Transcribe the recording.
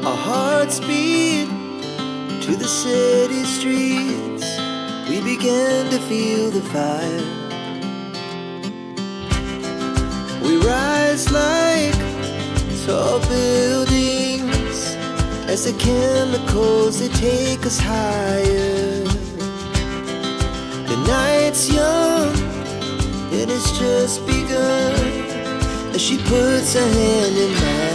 Our hearts beat to the city streets. We began to feel the fire. We rise like tall buildings as the chemicals, they take us higher. The night's young, it has just begun as she puts her hand in mine.